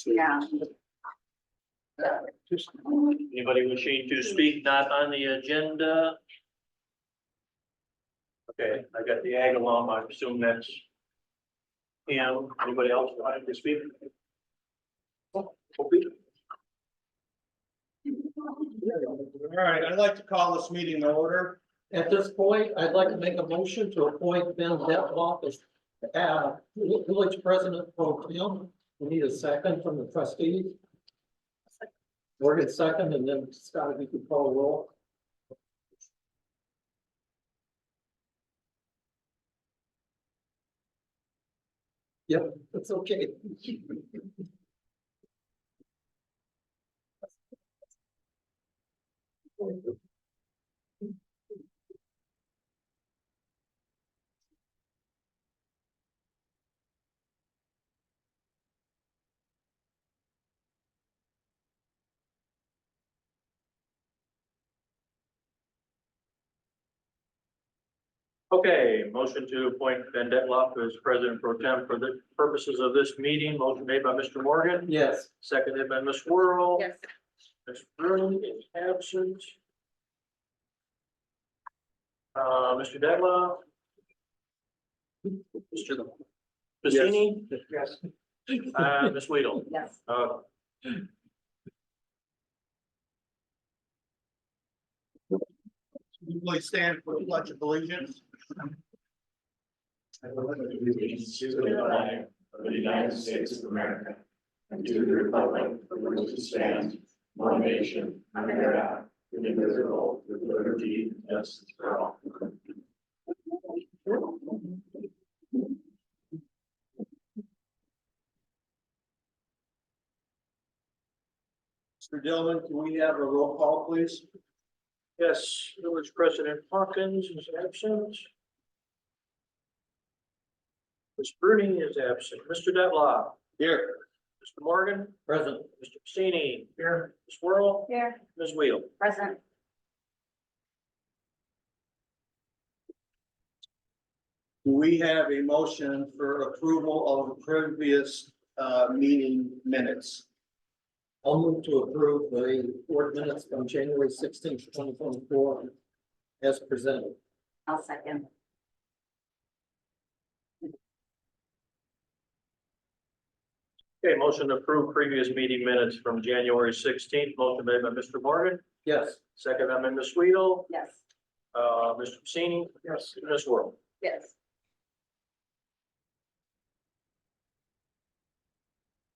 Yeah. Anybody wishing to speak not on the agenda? Okay, I got the ag alum, I assume that's him. Anybody else wanting to speak? Okay. All right, I'd like to call this meeting to order. At this point, I'd like to make a motion to appoint Ben Detloff as village president pro tem. We need a second from the trustees. Morgan second, and then Scott, if you could call a roll. Yep, that's okay. Okay, motion to appoint Ben Detloff as president pro tem for the purposes of this meeting. Motion made by Mr. Morgan, Yes. seconded by Ms. Worrell. Yes. Ms. Bruin is absent. Mr. Detloff. Mr. Bassini. Yes. Ms. Weedle. Yes. You please stand for the pledge of allegiance. I pledge allegiance to the flag of the United States of America and to the republic for which it stands, one nation, under God, indivisible, with liberty and justice for all. Mr. Dillon, can we have a roll call, please? Yes, village president Hawkins is absent. Ms. Bruning is absent. Mr. Detloff. Here. Mr. Morgan. Present. Mr. Bassini. Here. Ms. Worrell. Here. Ms. Wheel. Present. Do we have a motion for approval of the previous meeting minutes? I'll move to approve the board minutes from January 16th, 2024 as presented. I'll second. Okay, motion to approve previous meeting minutes from January 16th. Motion made by Mr. Morgan, Yes. second by Ms. Weedle, Yes. Mr. Bassini. Yes. Ms. Worrell. Yes.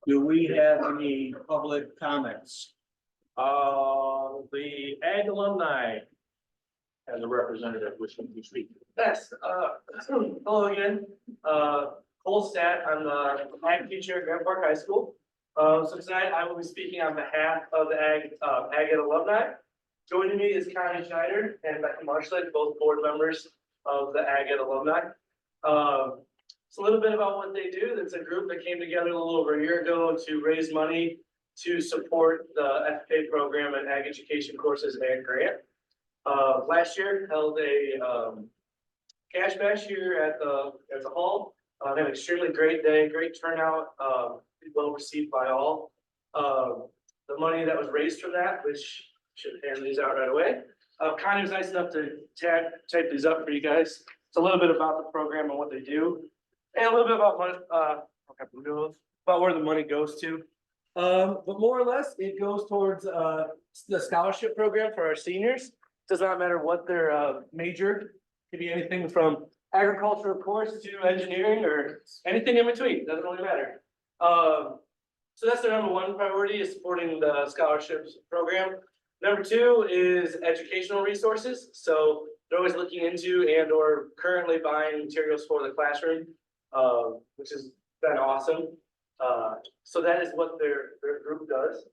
Do we have any public comments? The ag alumni as a representative wishing to speak. Yes, hello again, Cole Stat, I'm the ag teacher at Grand Park High School. So tonight I will be speaking on behalf of the Ag Ed alumni. Joining me is Connie Schneider and Becky Marshall, both board members of the Ag Ed alumni. It's a little bit about what they do. It's a group that came together a little over a year ago to raise money to support the FFA program and ag education courses and grant. Last year held a cash bash here at the hall. Had an extremely great day, great turnout, well received by all. The money that was raised from that, which should hand these out right away. Connie was nice enough to type these up for you guys. It's a little bit about the program and what they do, and a little bit about money, about where the money goes to. But more or less, it goes towards the scholarship program for our seniors. Does not matter what their major, could be anything from agriculture, of course, to engineering or anything in between, doesn't really matter. So that's their number one priority, is supporting the scholarships program. Number two is educational resources. So they're always looking into and or currently buying materials for the classroom, which has been awesome. So that is what their group does.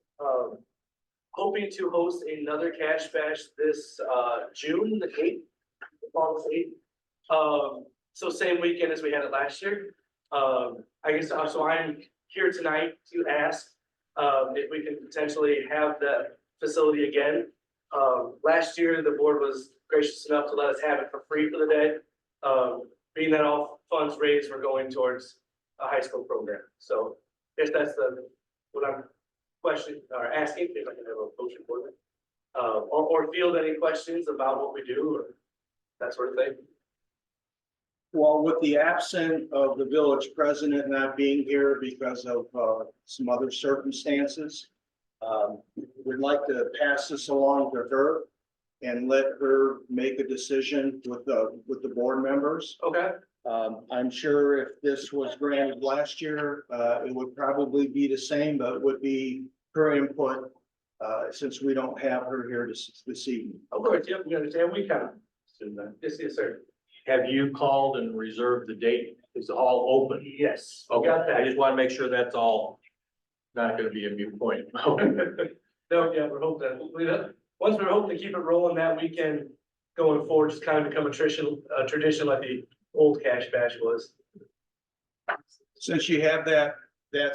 Hoping to host another cash bash this June the 8th, August 8th. So same weekend as we had it last year. I guess so I'm here tonight to ask if we can potentially have the facility again. Last year, the board was gracious enough to let us have it for free for the day. Being that all funds raised were going towards a high school program. So if that's the what I'm questioning or asking, if I can have a motion for it. Or field any questions about what we do or that sort of thing. Well, with the absence of the village president not being here because of some other circumstances, we'd like to pass this along to her and let her make a decision with the board members. Okay, I'm sure if this was granted last year, it would probably be the same, but it would be her input, since we don't have her here this evening. of course, yep, we understand, we kind of assume that, yes, sir. Have you called and reserved the date? Is the hall open? Yes. Okay, Got I that. just want to make sure that's all not gonna be a mute point. No, yeah, we're hoping that, once we're hoping to keep it rolling that weekend going forward, just kind of become a tradition like the old Cash Bash was. Since you have that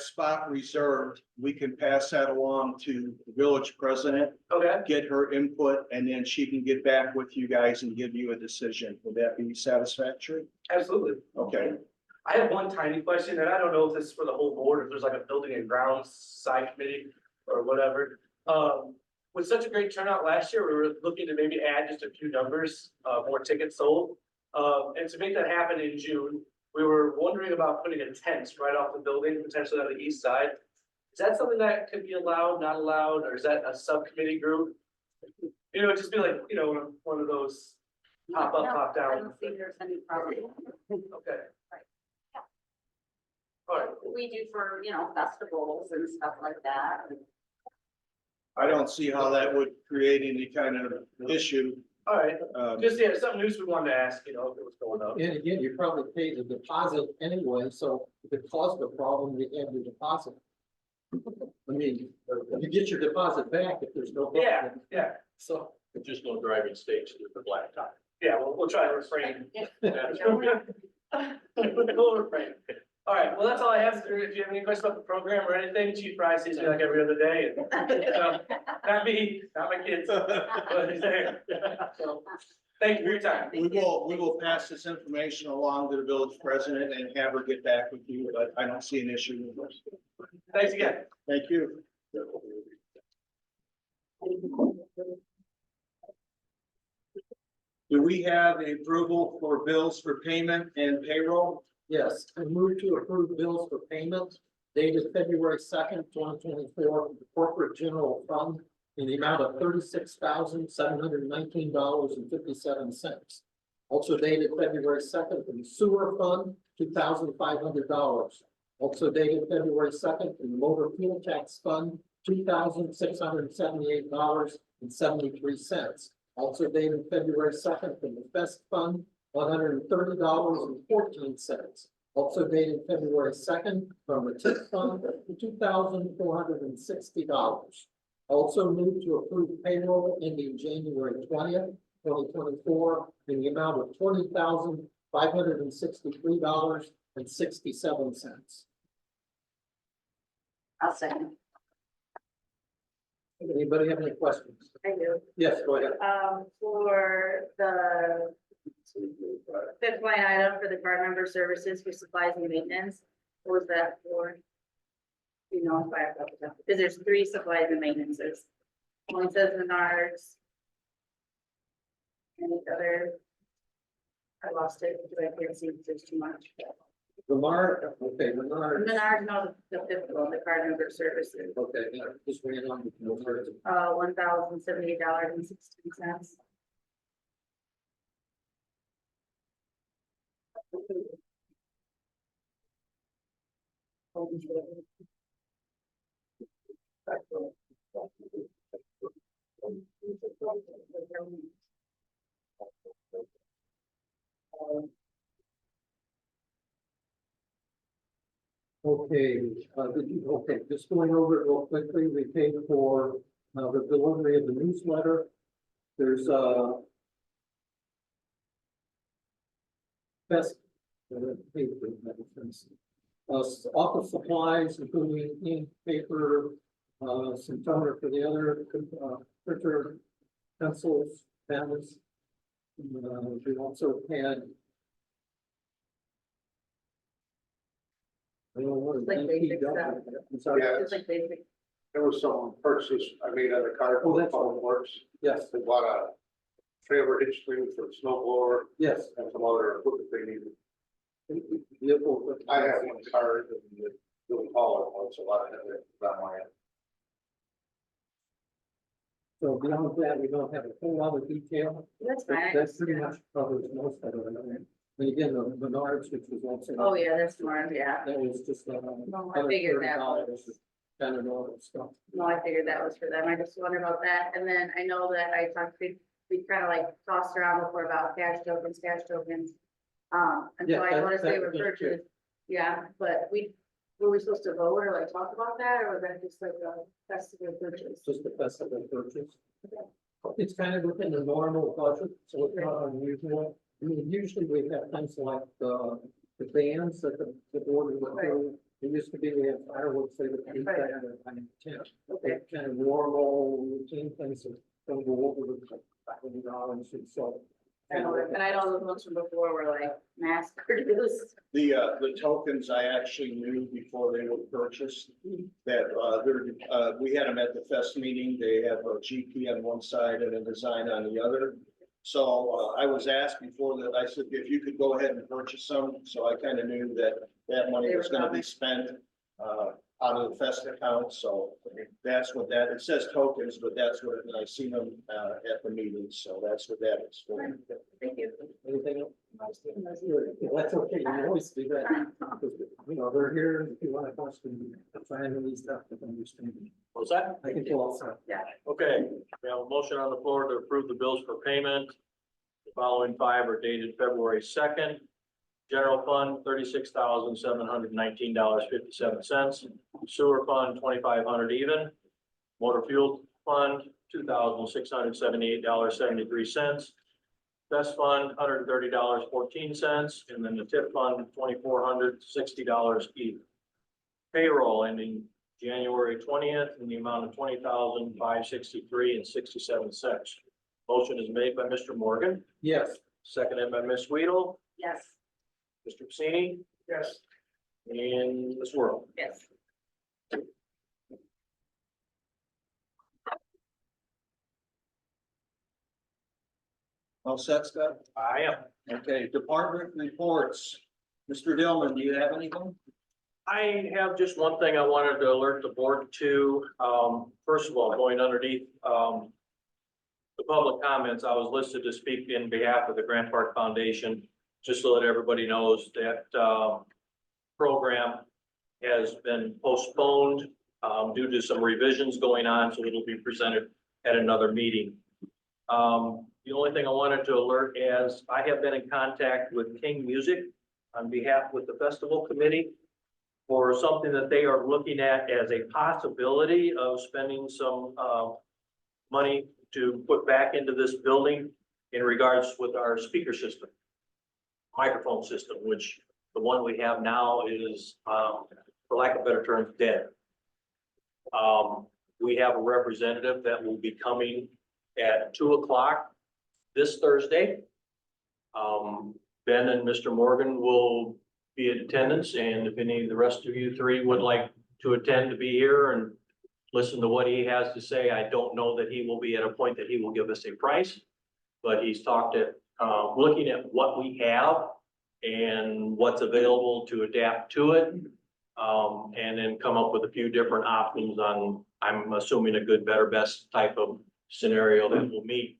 spot reserved, we can pass that along to the village president, Okay, get her input, and then she can get back with you guys and give you a decision. Would that be satisfactory? absolutely. Okay. I have one tiny question, and I don't know if this is for the whole board, if there's like a building and grounds side committee or whatever. With such a great turnout last year, we were looking to maybe add just a few numbers, more tickets sold. And to make that happen in June, we were wondering about putting a tent right off the building, potentially on the east side. Is that something that could be allowed, not allowed, or is that a subcommittee group? You know, it'd just be like, you know, one of those pop up, pop I down. don't see there's any problem. Okay. Right. Yeah. All right, We do for, festivals and stuff like that. I don't see how that would create any kind of issue. all right. Um, Just, yeah, something news we wanted to ask, if it was going up. And again, you probably paid the deposit anyway, so if it caused a problem, you have your deposit. I mean, you get your deposit back if there's no. Yeah, problem. yeah, So, Just no driving stakes with the black tie. yeah, we'll try to refrain. Yeah. We'll refrain. All right, well, that's all I have. If you have any questions about the program or anything, Chief Price sees me like every other day. And not me, not my kids, but he's there. So, thank you for your time. We will pass this information along to the village president and have her get back with you, but I don't see an issue with this. Thanks again. Thank you. Do we have the approval for bills for payment and payroll? yes, I move to approve bills for payment dated February 2nd, 2024, for the corporate general fund in the amount of $36,719.57. Also dated February 2nd from the sewer fund, $2,500. Also dated February 2nd from the motor fuel tax fund, $2,678.73. Also dated February 2nd from the Fest Fund, $130.14. Also dated February 2nd from the TIP Fund, $2,460. Also moved to approve payroll ending January 20th, 2024, in the amount of $20,563.67. I'll second. Anybody have any questions? I do. Yes, go ahead. For the fifth line item for the card member services for supplies and maintenance, what was that for? You know, if I have that, because there's 3 supplies and maintenances. One says Menards. And the other. I lost it, because I can't see if there's too much. Lamar, okay, Lamar. Menards, no, the fifth one, the card member services, Okay, yeah, just ran on with Lamar. $1,078.16. Okay, okay, just going over it real quickly, we paid for, the delivery of the newsletter. There's, best, office supplies, including ink, paper, some toner for the other, printer, pencils, pens. We also had I don't know what Like basic DPW stuff. I'm sorry. Yeah. It's like basic. There was some purchases I made on the car Oh, for that's- Public Works. Yes, They bought a trailer hitch screen for the snow blower yes. and some other equipment they needed. Vehicle. I have one car and the really taller one, so I have it on my end. So beyond that, we don't have a whole lot of detail. That's That fine. that pretty much covers most of it. And again, the Menards, which was also. Oh, yeah, that's more, yeah. That was just. No, I figured that was. Kind of normal stuff. No, I figured that was for them. I just wondered about that. And then I know that I talked, we kind of like tossed around before about cash tokens. And so Yeah, I that- noticed they that were was good. purchased. Yeah, but were we supposed to vote or like talk about that, or was that just like a festival purchase? Just the festival purchase. It's kind of within the normal budget, so it's not unusual. I mean, usually we have things like the bands that the board would do. It used to be we had fireworks, they would keep that at $10. Okay, Kind of normal routine things that don't go over the $500 and so. and I know those ones from before were like mass produced. The tokens I actually knew before they were purchased, that, we had them at the fest meeting, they have a GP on one side and a design on the other. So, I was asked before that, I said, if you could go ahead and purchase some, so I kind of knew that money was gonna be spent, out of the fest account, so that's what that, it says tokens, but that's what, and I seen them, at the meeting, so that's what that is for. Thank you. Anything else? Yeah, that's okay, you can always do that. You know, they're here, if you want to question, try and release stuff, but understand. What's that? I can do all that. Okay, we have a motion on the floor to approve the bills for payment. The following 5 are dated February 2nd. General fund, $36,719.57. Sewer fund, $2,500 even. Motor fuel fund, $2,678.73. Best fund, $130.14, and then the tip fund, $2,460 even. Payroll ending January 20th in the amount of $20,563.67. Motion is made by Mr. Morgan, Yes, seconded by Ms. Weedle, Yes, Mr. Pacini, Yes. and Ms. Whirl. yes. All set, Scott? I am. Okay, department reports. Mr. Dillman, do you have anything? I have just one thing I wanted to alert the board to. First of all, going underneath, the public comments, I was listed to speak in behalf of the Grant Park Foundation, just so that everybody knows that, program has been postponed, due to some revisions going on, so it'll be presented at another meeting. The only thing I wanted to alert is I have been in contact with King Music on behalf with the festival committee for something that they are looking at as a possibility of spending some, money to put back into this building in regards with our speaker system, microphone system, which the one we have now is, for lack of better terms, dead. We have a representative that will be coming at 2:00 this Thursday. Ben and Mr. Morgan will be in attendance, and if any of the rest of you three would like to attend to be here and listen to what he has to say, I don't know that he will be at a point that he will give us a price. But he's talked at, looking at what we have and what's available to adapt to it. And then come up with a few different options on, I'm assuming, a good, better, best type of scenario that will meet.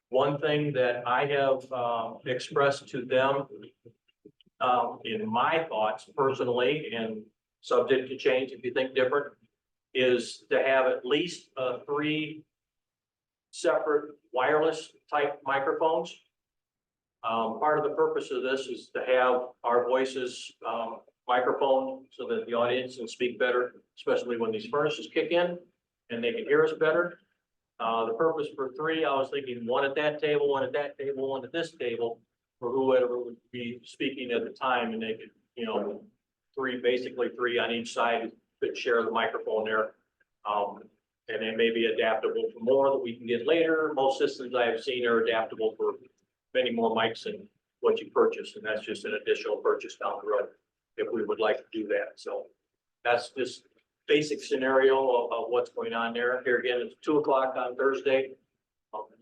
One thing that I have, expressed to them, in my thoughts personally, and subject to change if you think different, is to have at least, 3 separate wireless type microphones. Part of the purpose of this is to have our voices, microphone so that the audience can speak better, especially when these furnaces kick in and they can hear us better. The purpose for 3, I was thinking 1 at that table, 1 at that table, 1 at this table, for whoever would be speaking at the time, and they could, 3 on each side could share the microphone there. And they may be adaptable for more that we can get later. Most systems I have seen are adaptable for many more mics than what you purchase, and that's just an additional purchase down the road. if we would like to do that. So that's just basic scenario of what's going on there. Here again, it's 2 o'clock on Thursday.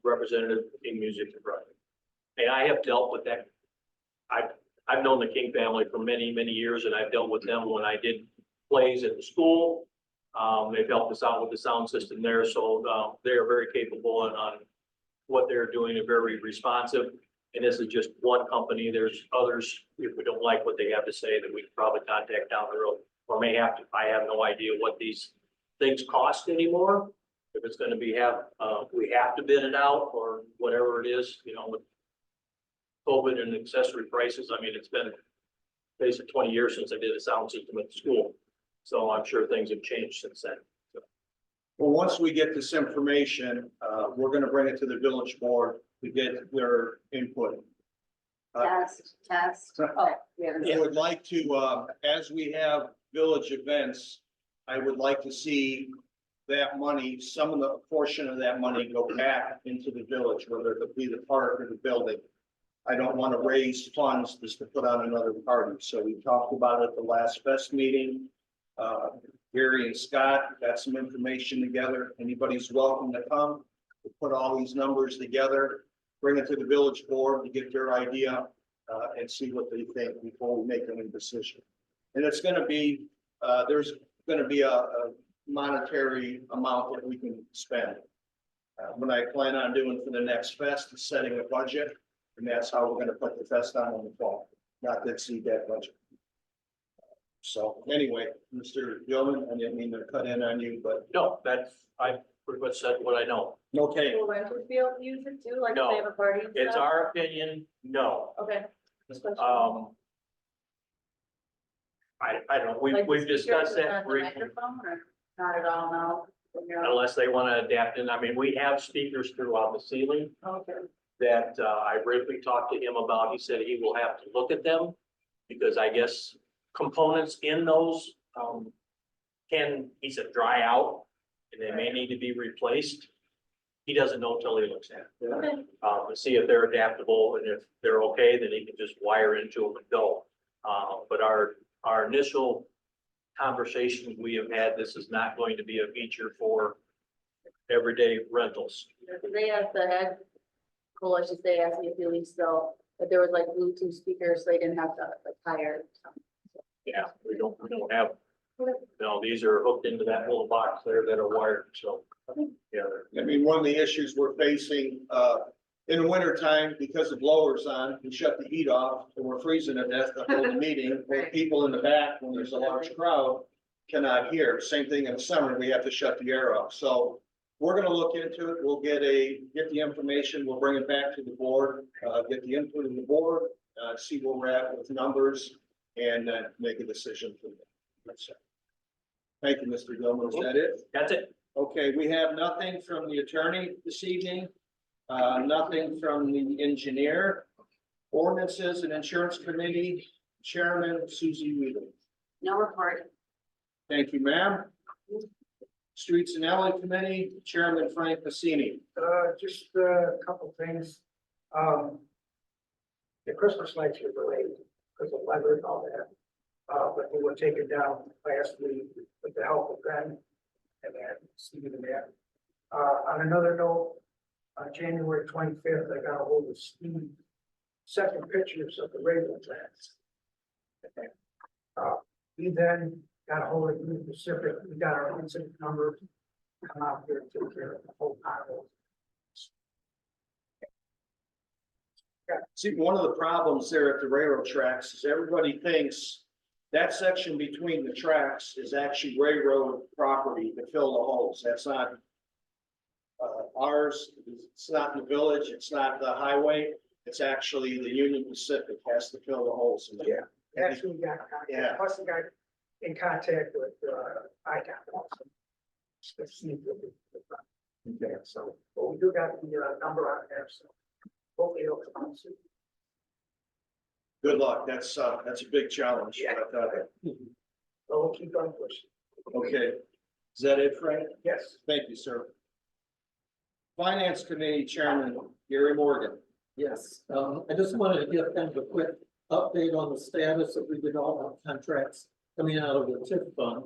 Representative King Music and Brother. And I have dealt with that. I've known the King family for many, many years, and I've dealt with them when I did plays at the school. They've helped us out with the sound system there, so they are very capable on what they're doing and very responsive. And this is just one company. There's others, if we don't like what they have to say, that we can probably contact down the road. Or may have to, I have no idea what these things cost anymore. If it's gonna be we have to bid it out or whatever it is, you know, with COVID and accessory prices. I mean, it's been basically 20 years since I did a sound system at the school. So I'm sure things have changed since then. Well, once we get this information, we're gonna bring it to the village board to get their input. Test. Oh, we haven't. I would like to, as we have village events, I would like to see that money, some of the portion of that money go back into the village, whether it be the park or the building. I don't want to raise funds just to put on another party. So we talked about it at the last fest meeting. Gary and Scott got some information together. Anybody's welcome to come. We'll put all these numbers together, bring it to the village board to get their idea, and see what they think before we make any decision. And it's gonna be, there's gonna be a monetary amount that we can spend. What I plan on doing for the next fest is setting a budget, and that's how we're gonna put the fest on the fall, not to exceed that budget. So anyway, Mr. Gilman, I didn't mean to cut in on you, but No, I pretty much said what I know. okay. Will renters be able to use it too, like if No, they have a party and It's stuff? our opinion, no. Okay. I don't know, Like the we've speakers discussed with that the briefly, microphone, or not at all, no? unless they want to adapt it. I mean, we have speakers throughout the ceiling Okay. that I briefly talked to him about. He said he will have to look at them because I guess components in those he said, dry out and they may need to be replaced. He doesn't know until he looks at it. Okay. To see if they're adaptable, and if they're okay, then he can just wire into them and go. But our initial conversations we have had, this is not going to be a feature for everyday rentals. They asked the head coalition, they asked me a few weeks ago, but there was like Bluetooth speakers, so they didn't have to like hire. Yeah, we don't have, no, these are hooked into that little box there that are wired, so. Yeah, I mean, one of the issues we're facing, in the winter time, because the blower's on, we shut the heat off, and we're freezing to death the whole meeting. Where people in the back, when there's a large crowd, cannot hear. Same thing in the summer, we have to shut the air off. So we're gonna look into it. We'll get the information, we'll bring it back to the board, get the input of the board, see where we're at with numbers, and make a decision from there. That's it. Thank you, Mr. Gilman. Is that it? that's it. Okay, we have nothing from the attorney this evening, nothing from the engineer. Ordinances and Insurance Committee, Chairman Susie Weedle. No report. Thank you, ma'am. Streets and Alley Committee, Chairman Frank Pacini. Just a couple things. The Christmas lights were delayed because of weather and all that. But they were taken down last week with the help of Ben and then Steve and that. On another note, on January 25th, I got a hold of Steve, second pictures of the railroad tracks. We then got a hold of Union Pacific, we got our incident number, come out here and take care of the whole pothole. See, one of the problems there at the railroad tracks is everybody thinks that section between the tracks is actually railroad property to fill the holes. That's not ours. It's not the village. It's not the highway. It's actually the Union Pacific has to fill the holes. Yeah. That's who we got in Yeah. contact, plus we got in contact with, ICAP also. To see if we can- Yeah, so, but we do got the, number on there, so hopefully it'll come soon. Good luck. That's a big challenge. Yeah. But, So we'll keep on pushing. okay. Is that it, Frank? Yes. Thank you, sir. Finance Committee Chairman Gary Morgan. Yes, I just wanted to give kind of a quick update on the status of redevelopment contracts coming out of the TIF fund.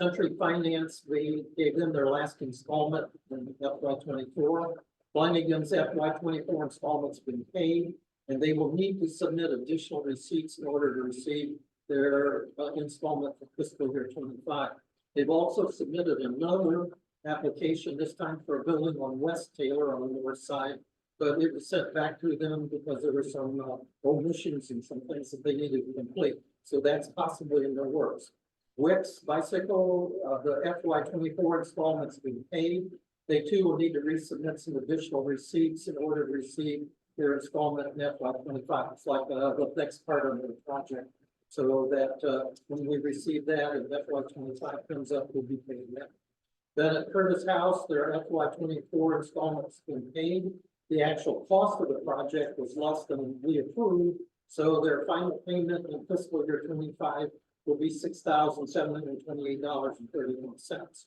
Country Finance, we gave them their last installment in FY 24. Flanagan's FY 24 installment's been paid, and they will need to submit additional receipts in order to receive their installment for fiscal year 25. They've also submitted another application, this time for a building on West Taylor on the north side. But it was sent back to them because there were some omissions and some things that they needed to complete. So that's possibly in their works. Wix Bicycle, the FY 24 installment's been paid. They too will need to resubmit some additional receipts in order to receive their installment in FY 25. It's like the next part of the project. So that when we receive that and FY 25 comes up, we'll be paying that. Then at Curtis House, their FY 24 installment's been paid. The actual cost of the project was less than we approved, so their final payment in fiscal year 25 will be $6,728.31.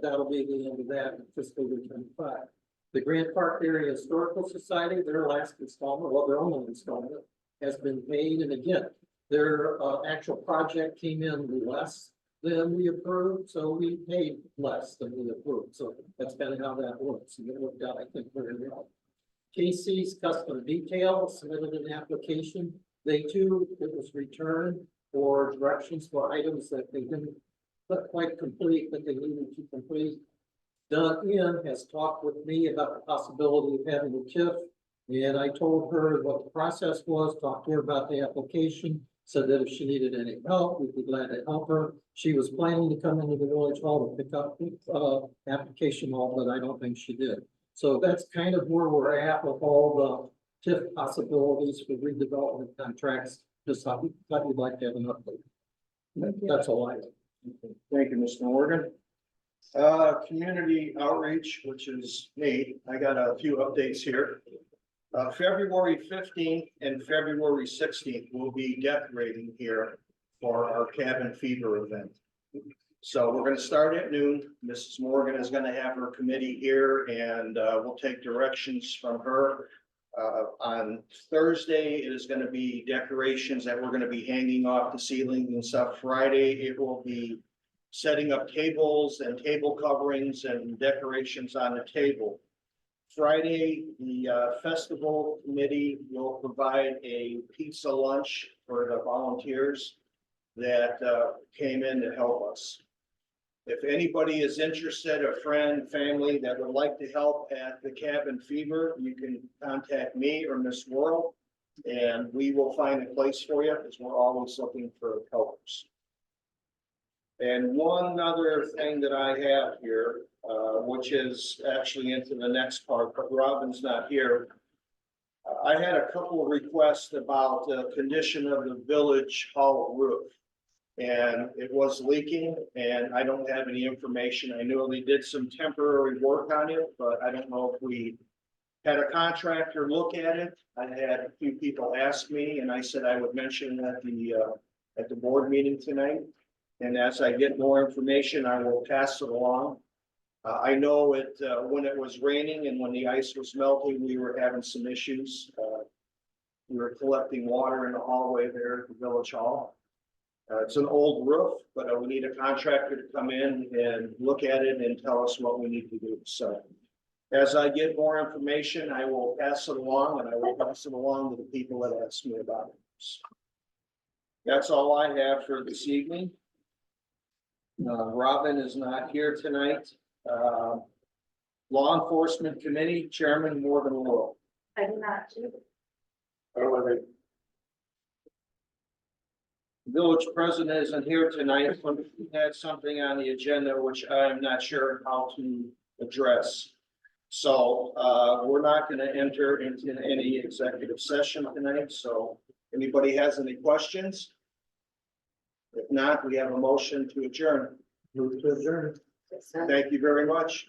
That'll be the end of that in fiscal year 25. The Grant Park Area Historical Society, their last installment, well, their only installment, has been paid, and again, their actual project came in less than we approved, so we paid less than we approved. So that's kind of how that works. And it worked out, I think, very well. KC's Custom Detail submitted an application. They too, it was returned for directions for items that they didn't quite complete, that they needed to complete. Don Ian has talked with me about the possibility of having a TIF, and I told her what the process was, talked to her about the application, said that if she needed any help, we'd be glad to help her. She was planning to come into the village hall to pick up application hall, but I don't think she did. So that's kind of where we're at with all the TIF possibilities for redevelopment contracts. Just thought we'd like to have an update. That's all I have. Thank you, Mr. Morgan. Community outreach, which is me. I got a few updates here. February 15th and February 16th, we'll be decorating here for our Cabin Fever event. So we're gonna start at noon. Mrs. Morgan is gonna have her committee here and we'll take directions from her. On Thursday, it is gonna be decorations that we're gonna be hanging off the ceiling and stuff. Friday, it will be setting up tables and table coverings and decorations on the table. Friday, the festival committee will provide a pizza lunch for the volunteers that came in to help us. If anybody is interested, a friend, family that would like to help at the Cabin Fever, you can contact me or Miss Worrell, and we will find a place for you because we're always looking for helpers. And one other thing that I have here, which is actually into the next part, but Robin's not here. I had a couple of requests about the condition of the village hall roof. And it was leaking and I don't have any information. I know they did some temporary work on it, but I don't know if we had a contractor look at it. I had a few people ask me and I said I would mention at the board meeting tonight. And as I get more information, I will pass it along. I know it, when it was raining and when the ice was melting, we were having some issues. We were collecting water in the hallway there at the village hall. It's an old roof, but we need a contractor to come in and look at it and tell us what we need to do. So as I get more information, I will pass it along and I will pass it along to the people that ask me about it. So that's all I have for this evening. Robin is not here tonight. Law Enforcement Committee Chairman Morgan Worrell. I do not. Village President isn't here tonight, but we had something on the agenda which I'm not sure how to address. So we're not going to enter into any executive session tonight. So anybody has any questions? If not, we have a motion to adjourn. Move to adjourn. Thank you very much.